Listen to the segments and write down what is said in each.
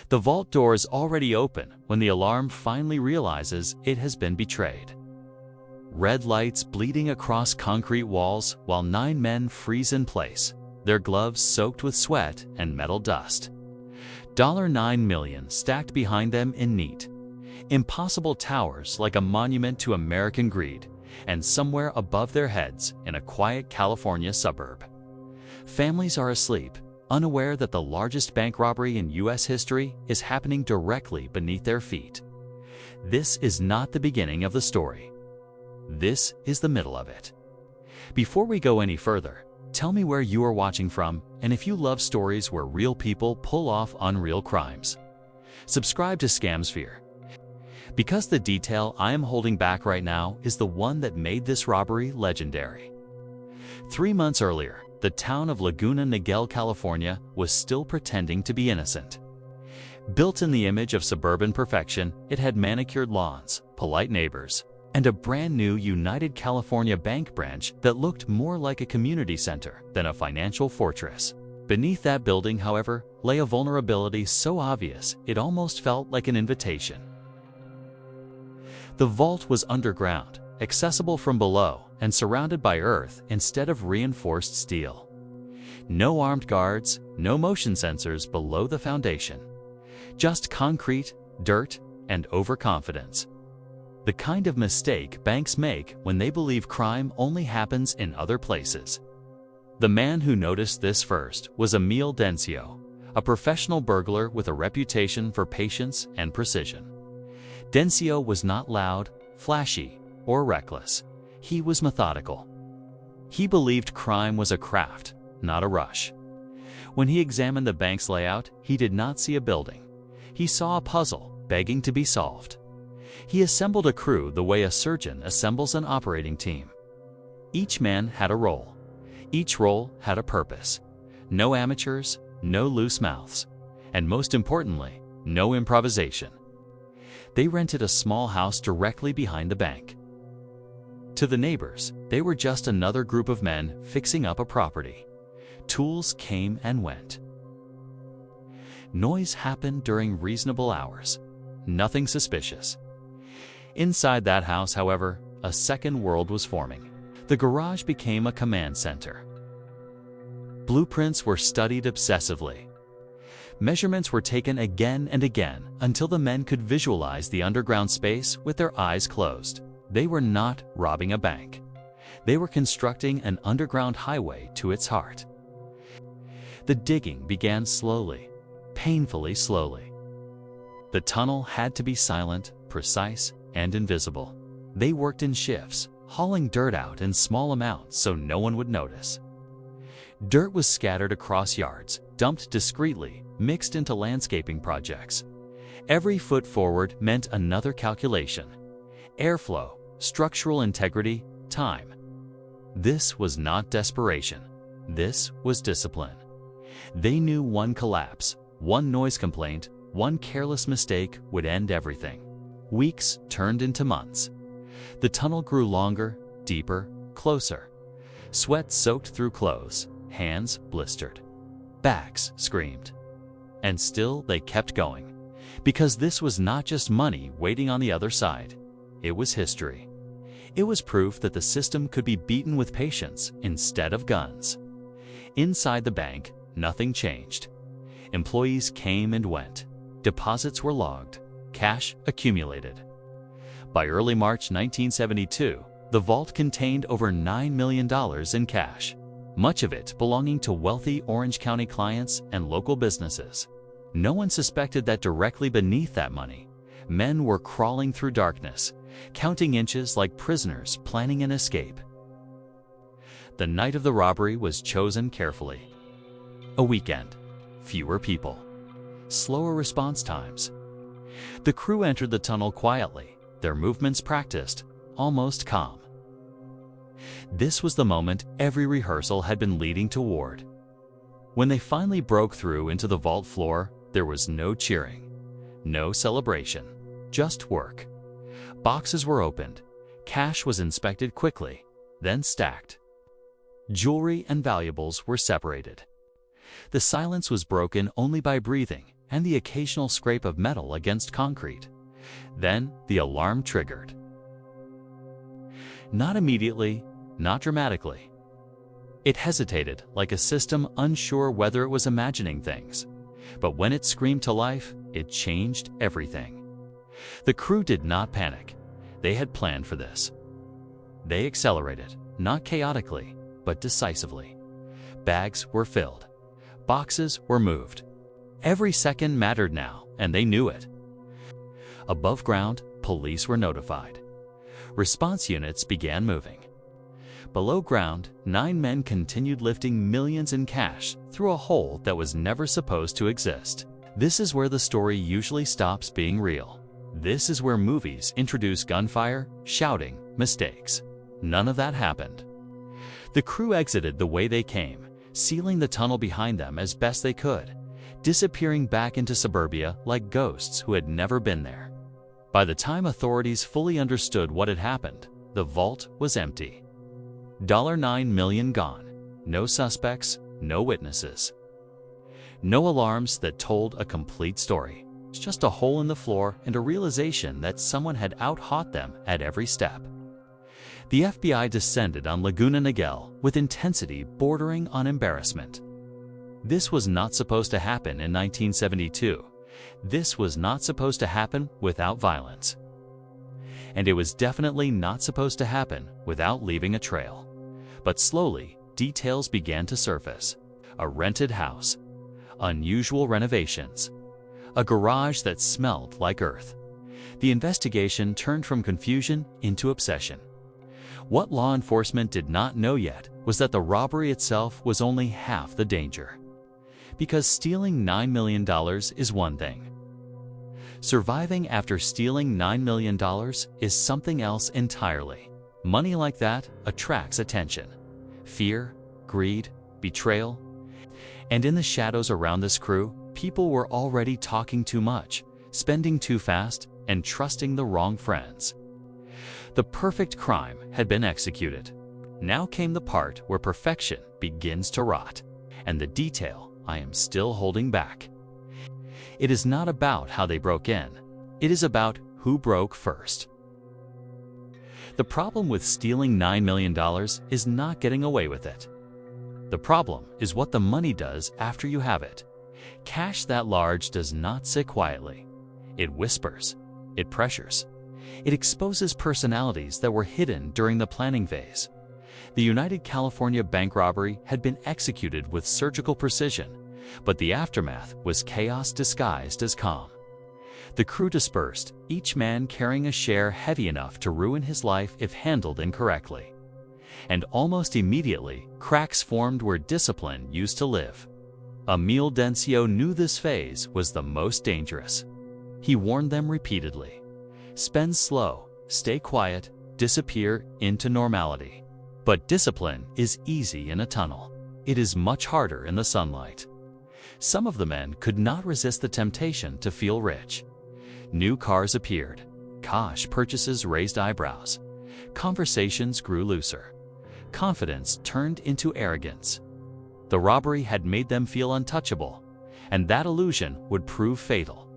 The vault door is already open when the alarm finally realizes it has been betrayed. Red lights bleeding across concrete walls while 9 men freeze in place, their gloves soaked with sweat and metal dust. $9 million stacked behind them in neat, impossible towers like a monument to American greed, and somewhere above their heads in a quiet California suburb. Families are asleep, unaware that the largest bank robbery in U.S. history is happening directly beneath their feet. This is not the beginning of the story. This is the middle of it. Before we go any further, tell me where you are watching from and if you love stories where real people pull off unreal crimes. Subscribe to ScamSphere, because the detail I am holding back right now is the one that made this robbery legendary. 3 months earlier, the town of Laguna Niguel, California, was still pretending to be innocent. Built in the image of suburban perfection, it had manicured lawns, polite neighbors, and a brand new United California Bank branch that looked more like a community center than a financial fortress. Beneath that building, however, lay a vulnerability so obvious it almost felt like an invitation. The vault was underground, accessible from below, and surrounded by earth instead of reinforced steel. No armed guards, no motion sensors below the foundation. Just concrete, dirt, and overconfidence. The kind of mistake banks make when they believe crime only happens in other places. The man who noticed this first was Emil Dencio, a professional burglar with a reputation for patience and precision. Dencio was not loud, flashy, or reckless. He was methodical. He believed crime was a craft, not a rush. When he examined the bank's layout, he did not see a building. He saw a puzzle begging to be solved. He assembled a crew the way a surgeon assembles an operating team. Each man had a role. Each role had a purpose. No amateurs, no loose mouths, and most importantly, no improvisation. They rented a small house directly behind the bank. To the neighbors, they were just another group of men fixing up a property. Tools came and went. Noise happened during reasonable hours. Nothing suspicious. Inside that house, however, a second world was forming. The garage became a command center. Blueprints were studied obsessively. Measurements were taken again and again until the men could visualize the underground space with their eyes closed. They were not robbing a bank. They were constructing an underground highway to its heart. The digging began slowly, painfully slowly. The tunnel had to be silent, precise, and invisible. They worked in shifts, hauling dirt out in small amounts so no one would notice. Dirt was scattered across yards, dumped discreetly, mixed into landscaping projects. Every foot forward meant another calculation. Airflow, structural integrity, time. This was not desperation. This was discipline. They knew one collapse, one noise complaint, one careless mistake would end everything. Weeks turned into months. The tunnel grew longer, deeper, closer. Sweat soaked through clothes, hands blistered. Backs screamed. And still they kept going, because this was not just money waiting on the other side. It was history. It was proof that the system could be beaten with patience instead of guns. Inside the bank, nothing changed. Employees came and went. Deposits were logged. Cash accumulated. By early March 1972, the vault contained over $9 million in cash, much of it belonging to wealthy Orange County clients and local businesses. No one suspected that directly beneath that money, men were crawling through darkness, counting inches like prisoners planning an escape. The night of the robbery was chosen carefully. A weekend, fewer people, slower response times. The crew entered the tunnel quietly, their movements practiced, almost calm. This was the moment every rehearsal had been leading toward. When they finally broke through into the vault floor, there was no cheering, no celebration, just work. Boxes were opened, cash was inspected quickly, then stacked. Jewelry and valuables were separated. The silence was broken only by breathing and the occasional scrape of metal against concrete. Then the alarm triggered. Not immediately, not dramatically. It hesitated like a system unsure whether it was imagining things. But when it screamed to life, it changed everything. The crew did not panic. They had planned for this. They accelerated, not chaotically, but decisively. Bags were filled. Boxes were moved. Every second mattered now, and they knew it. Above ground, police were notified. Response units began moving. Below ground, 9 men continued lifting millions in cash through a hole that was never supposed to exist. This is where the story usually stops being real. This is where movies introduce gunfire, shouting, mistakes. None of that happened. The crew exited the way they came, sealing the tunnel behind them as best they could, disappearing back into suburbia like ghosts who had never been there. By the time authorities fully understood what had happened, the vault was empty. $9 million gone. No suspects, no witnesses. No alarms that told a complete story. Just a hole in the floor and a realization that someone had out-hot them at every step. The FBI descended on Laguna Niguel with intensity bordering on embarrassment. This was not supposed to happen in 1972. This was not supposed to happen without violence. And it was definitely not supposed to happen without leaving a trail. But slowly, details began to surface. A rented house, unusual renovations, a garage that smelled like earth. The investigation turned from confusion into obsession. What law enforcement did not know yet was that the robbery itself was only half the danger. Because stealing $9 million is one thing. Surviving after stealing $9 million is something else entirely. Money like that attracts attention. Fear, greed, betrayal. And in the shadows around this crew, people were already talking too much, spending too fast, and trusting the wrong friends. The perfect crime had been executed. Now came the part where perfection begins to rot, and the detail I am still holding back. It is not about how they broke in. It is about who broke first. The problem with stealing $9 million is not getting away with it. The problem is what the money does after you have it. Cash that large does not sit quietly. It whispers. It pressures. It exposes personalities that were hidden during the planning phase. The United California Bank Robbery had been executed with surgical precision, but the aftermath was chaos disguised as calm. The crew dispersed, each man carrying a share heavy enough to ruin his life if handled incorrectly. And almost immediately, cracks formed where discipline used to live. Emil Dencio knew this phase was the most dangerous. He warned them repeatedly. Spend slow, stay quiet, disappear into normality. But discipline is easy in a tunnel. It is much harder in the sunlight. Some of the men could not resist the temptation to feel rich. New cars appeared. Cash purchases raised eyebrows. Conversations grew looser. Confidence turned into arrogance. The robbery had made them feel untouchable, and that illusion would prove fatal.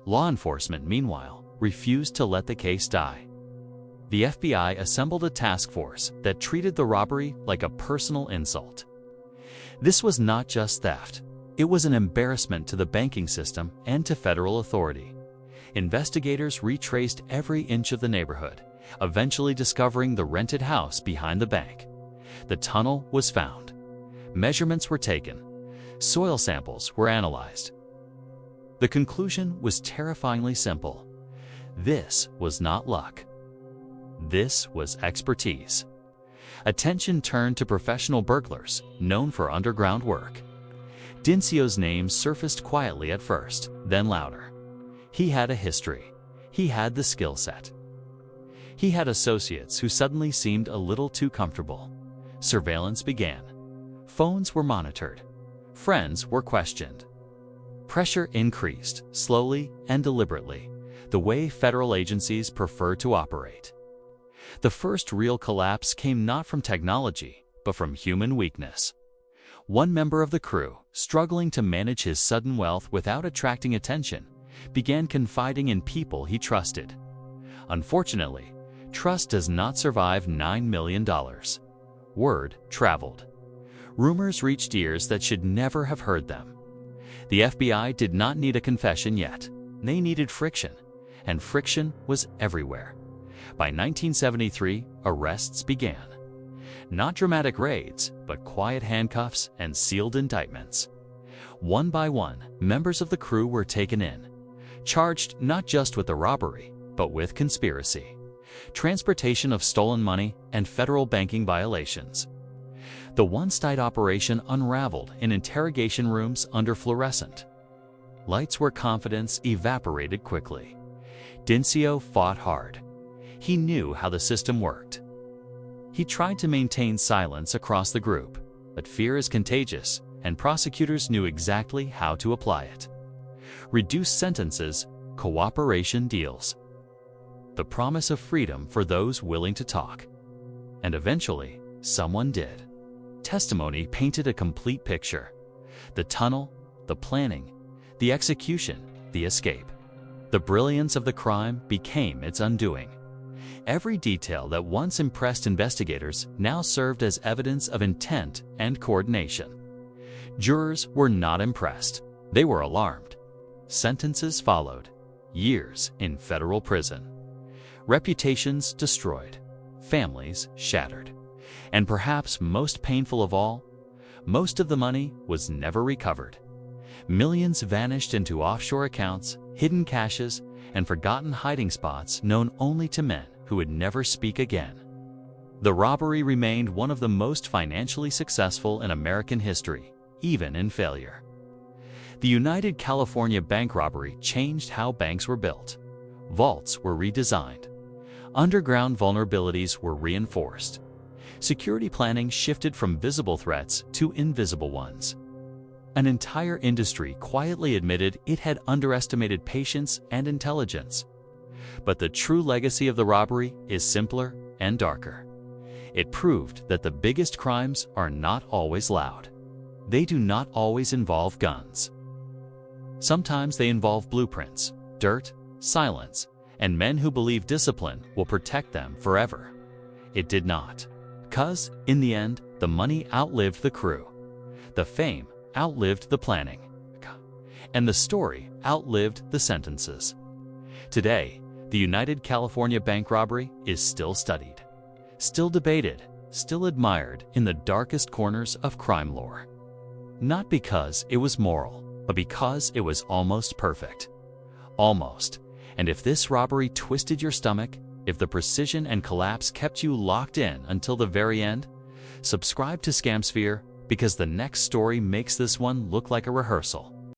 Law enforcement, meanwhile, refused to let the case die. The FBI assembled a task force that treated the robbery like a personal insult. This was not just theft. It was an embarrassment to the banking system and to federal authority. Investigators retraced every inch of the neighborhood, eventually discovering the rented house behind the bank. The tunnel was found. Measurements were taken. Soil samples were analyzed. The conclusion was terrifyingly simple. This was not luck. This was expertise. Attention turned to professional burglars known for underground work. Dencio's name surfaced quietly at first, then louder. He had a history. He had the skill set. He had associates who suddenly seemed a little too comfortable. Surveillance began. Phones were monitored. Friends were questioned. Pressure increased, slowly and deliberately, the way federal agencies prefer to operate. The first real collapse came not from technology, but from human weakness. One member of the crew, struggling to manage his sudden wealth without attracting attention, began confiding in people he trusted. Unfortunately, trust does not survive $9 million. Word traveled. Rumors reached ears that should never have heard them. The FBI did not need a confession yet. They needed friction, and friction was everywhere. By 1973, arrests began. Not dramatic raids, but quiet handcuffs and sealed indictments. One by one, members of the crew were taken in, charged not just with the robbery, but with conspiracy, transportation of stolen money, and federal banking violations. The one-site operation unraveled in interrogation rooms under fluorescent lights where confidence evaporated quickly. Dincio fought hard. He knew how the system worked. He tried to maintain silence across the group, but fear is contagious, and prosecutors knew exactly how to apply it. Reduced sentences, cooperation deals. The promise of freedom for those willing to talk. And eventually, someone did. Testimony painted a complete picture. The tunnel, the planning, the execution, the escape. The brilliance of the crime became its undoing. Every detail that once impressed investigators now served as evidence of intent and coordination. Jurors were not impressed. They were alarmed. Sentences followed. Years in federal prison. Reputations destroyed. Families shattered. And perhaps most painful of all, most of the money was never recovered. Millions vanished into offshore accounts, hidden caches, and forgotten hiding spots known only to men who would never speak again. The robbery remained one of the most financially successful in American history, even in failure. The United California Bank Robbery changed how banks were built. Vaults were redesigned. Underground vulnerabilities were reinforced. Security planning shifted from visible threats to invisible ones. An entire industry quietly admitted it had underestimated patience and intelligence. But the true legacy of the robbery is simpler and darker. It proved that the biggest crimes are not always loud. They do not always involve guns. Sometimes they involve blueprints, dirt, silence, and men who believe discipline will protect them forever. It did not. Because, in the end, the money outlived the crew. The fame outlived the planning. And the story outlived the sentences. Today, the United California Bank Robbery is still studied, still debated, still admired in the darkest corners of crime lore. Not because it was moral, but because it was almost perfect. Almost. And if this robbery twisted your stomach, if the precision and collapse kept you locked in until the very end, subscribe to ScamSphere because the next story makes this one look like a rehearsal.